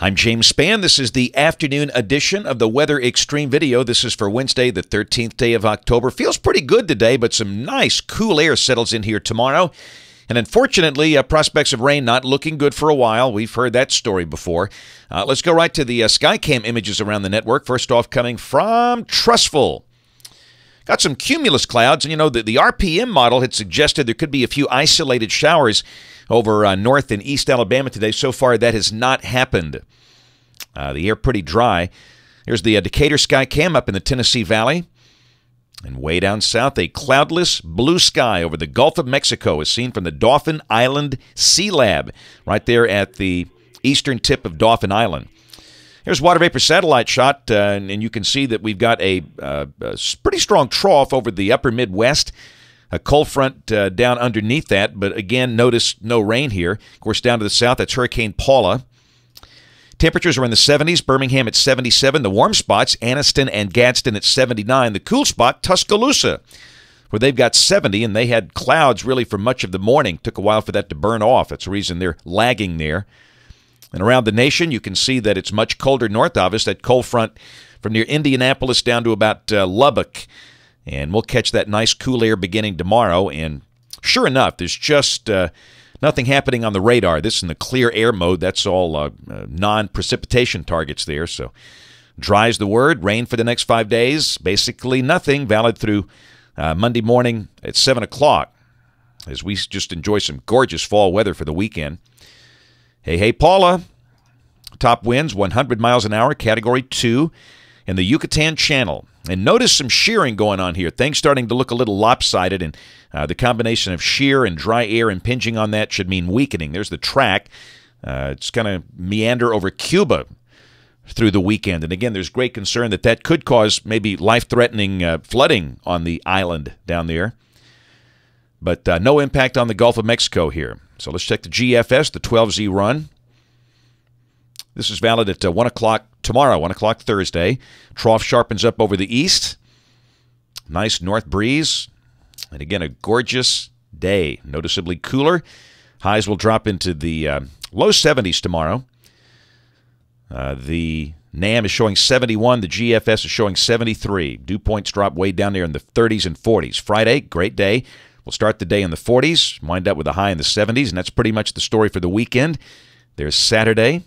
I'm James Spann. This is the afternoon edition of the Weather Xtreme video. This is for Wednesday, the 13th day of October. Feels pretty good today, but some nice cool air settles in here tomorrow. And unfortunately, prospects of rain not looking good for a while. We've heard that story before. Let's go right to the Skycam images around the network. First off, coming from Trustful. Got some cumulus clouds, and you know, the RPM model had suggested there could be a few isolated showers over north and east Alabama today. So far, that has not happened. The air pretty dry. Here's the Decatur Skycam up in the Tennessee Valley. And way down south, a cloudless blue sky over the Gulf of Mexico is seen from the Dauphin Island Sea Lab, right there at the eastern tip of Dauphin Island. Here's water vapor satellite shot, and you can see that we've got a pretty strong trough over the upper Midwest. A cold front down underneath that, but again, notice no rain here. Of course, down to the south, that's Hurricane Paula. Temperatures are in the 70s. Birmingham at 77. The warm spots, Anniston and Gadsden at 79. The cool spot, Tuscaloosa, where they've got 70, and they had clouds really for much of the morning. Took a while for that to burn off. That's the reason they're lagging there. And around the nation, you can see that it's much colder north of us. That cold front from near Indianapolis down to about Lubbock. And we'll catch that nice cool air beginning tomorrow. And sure enough, there's just nothing happening on the radar. This is in the clear air mode. That's all non-precipitation targets there. So dry is the word. Rain for the next 5 days. Basically nothing. Valid through Monday morning at 7 o'clock as we just enjoy some gorgeous fall weather for the weekend. Hey, Paula. Top winds, 100 miles an hour, Category 2 in the Yucatan Channel. And notice some shearing going on here. Things starting to look a little lopsided, and the combination of shear and dry air impinging on that should mean weakening. There's the track. It's going to meander over Cuba through the weekend. And again, there's great concern that that could cause maybe life-threatening flooding on the island down there. But no impact on the Gulf of Mexico here. So let's check the GFS, the 12Z run. This is valid at 1 o'clock tomorrow, 1 o'clock Thursday. Trough sharpens up over the east. Nice north breeze. And again, a gorgeous day. Noticeably cooler. Highs will drop into the low 70s tomorrow. The NAM is showing 71. The GFS is showing 73. Dew points drop way down there in the 30s and 40s. Friday, great day. We'll start the day in the 40s, wind up with a high in the 70s, and that's pretty much the story for the weekend. There's Saturday.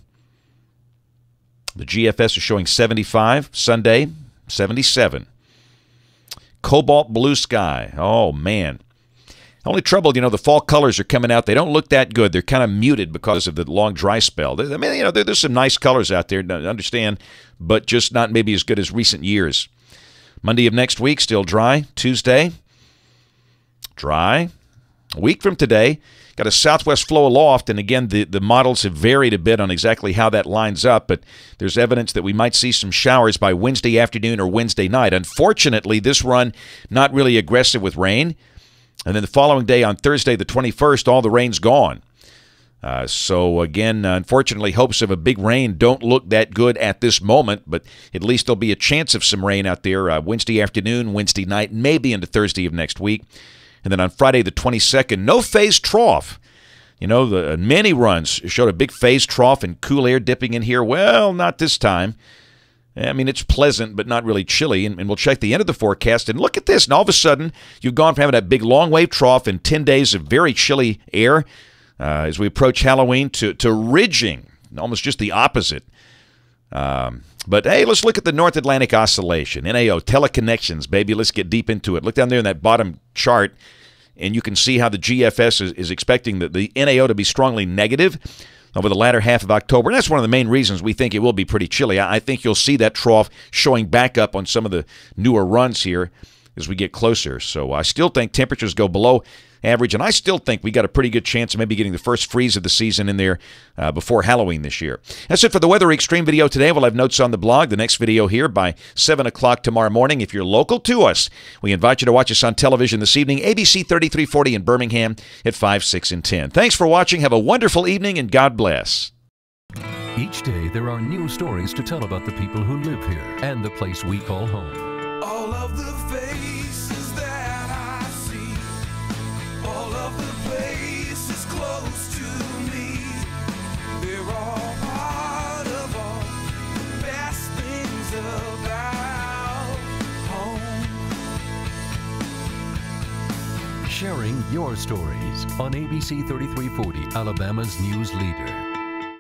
The GFS is showing 75. Sunday, 77. Cobalt blue sky. Oh, man. Only trouble, you know, the fall colors are coming out. They don't look that good. They're kind of muted because of the long dry spell. I mean, you know, there's some nice colors out there, to understand, but just not maybe as good as recent years. Monday of next week, still dry. Tuesday, dry. A week from today, got a southwest flow aloft, and again, the models have varied a bit on exactly how that lines up, but there's evidence that we might see some showers by Wednesday afternoon or Wednesday night. Unfortunately, this run not really aggressive with rain, and then the following day on Thursday, the 21st, all the rain's gone. So again, unfortunately, hopes of a big rain don't look that good at this moment, but at least there'll be a chance of some rain out there Wednesday afternoon, Wednesday night, maybe into Thursday of next week. And then on Friday the 22nd, no phase trough. You know, the many runs showed a big phase trough and cool air dipping in here. Well, not this time. I mean, it's pleasant, but not really chilly. And we'll check the end of the forecast. And look at this. And all of a sudden, you've gone from having that big long wave trough and 10 days of very chilly air as we approach Halloween to ridging, almost just the opposite. But, hey, let's look at the North Atlantic Oscillation. NAO, teleconnections, baby. Let's get deep into it. Look down there in that bottom chart, and you can see how the GFS is expecting the NAO to be strongly negative over the latter half of October. And that's one of the main reasons we think it will be pretty chilly. I think you'll see that trough showing back up on some of the newer runs here as we get closer. So I still think temperatures go below average, and I still think we got a pretty good chance of maybe getting the first freeze of the season in there before Halloween this year. That's it for the Weather Xtreme video today. We'll have notes on the blog. The next video here by 7 o'clock tomorrow morning. If you're local to us, we invite you to watch us on television this evening, ABC 3340 in Birmingham at 5, 6, and 10. Thanks for watching. Have a wonderful evening, and God bless. Each day, there are new stories to tell about the people who live here and the place we call home. All of the faces that I see, all of the places close to me, they're all part of sharing your stories on ABC 3340, Alabama's news leader.